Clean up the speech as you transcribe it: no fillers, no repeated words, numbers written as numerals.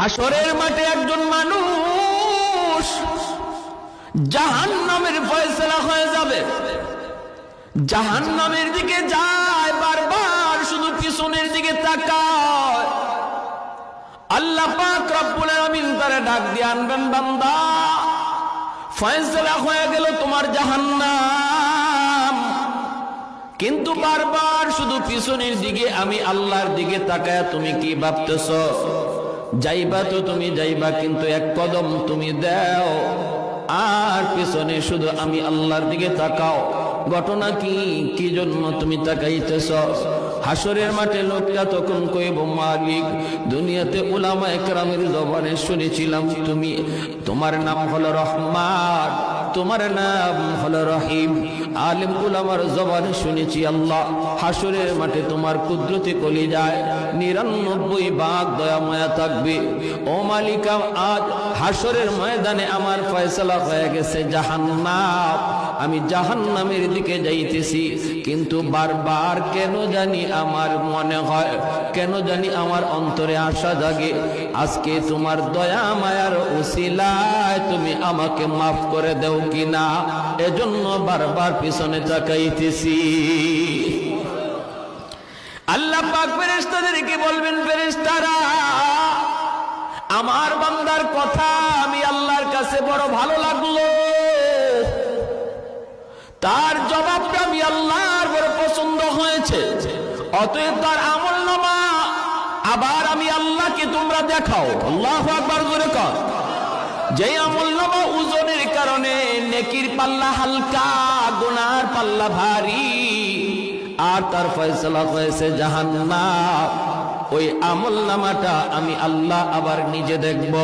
হাসরের মাঠে একজন মানুষ জাহান্নামের ফয়সালা হয়ে যাবে, জাহান্নামের দিকে যায়, বারবার শুধু পিছনের দিকে তাকায়। আল্লাহ পাক রব্বুল আলামিন তারে ডাক দিয়ে আনবেন, বান্দা ফয়সালা হয়ে গেল তোমার জাহান্নাম, কিন্তু বারবার শুধু পিছনের দিকে আমি আল্লাহর দিকে তাকায় তুমি কি ভাবতেছ? যাইবা তো তুমি যাইবা, কিন্তু এক কদম তুমি দাও আর পিছনে শুধু আমি আল্লাহর দিকে তাকাও। ঘটনা কি, কি জন্য তুমি তাকাইতেছ? হাসরের মাঠে লোকটা তখন কইব, মালিক দুনিয়াতে উলামায়ে কেরামের জবানে শুনেছিলাম তুমি, তোমার নাম হলো রহমান, তোমার নাম হলো রহিম। আলেম উলামার জবানে শুনেছি আল্লাহ, হাসরের মাঠে তোমার কুদরতি কলিজায় ৯৯ ভাগ দয়া মায়া থাকবে। ও মালিকা, আজ হাসরের ময়দানে আমার ফয়সালা হয়ে গেছে জাহান্নাম, আমি জাহান্নামের দিকে যাইতেছি, কিন্তু বারবার কেন জানি আমার মনে হয়, কেন জানি আমার অন্তরে আশা জাগে, আজকে তোমার দয়া মায়ার উসিলায় তুমি আমাকে মাফ করে দাও কিনা, এজন্য বারবার পিছনে তাকাইতেছি। আল্লাহ পাক ফেরেশতাদেরকে বলবেন, ফেরেশতারা আমার বান্দার কথা আমি আল্লাহর কাছে বড় ভালো লাগলো, তার জবাবটা আমি আল্লাহর বড় পছন্দ হয়েছে, অতএব তার আমলনামা আবার আমি আল্লাহকে তোমরা দেখাও। আল্লাহু আকবার জোরে কর। যে আমলনামা ওজনের কারণে নেকির পাল্লা হালকা, গুনার পাল্লা ভারী, আর তার ফয়সালা হয়েছে জাহান্নাম, ওই আমলনামাটা আমি আল্লাহ আবার নিজে দেখব।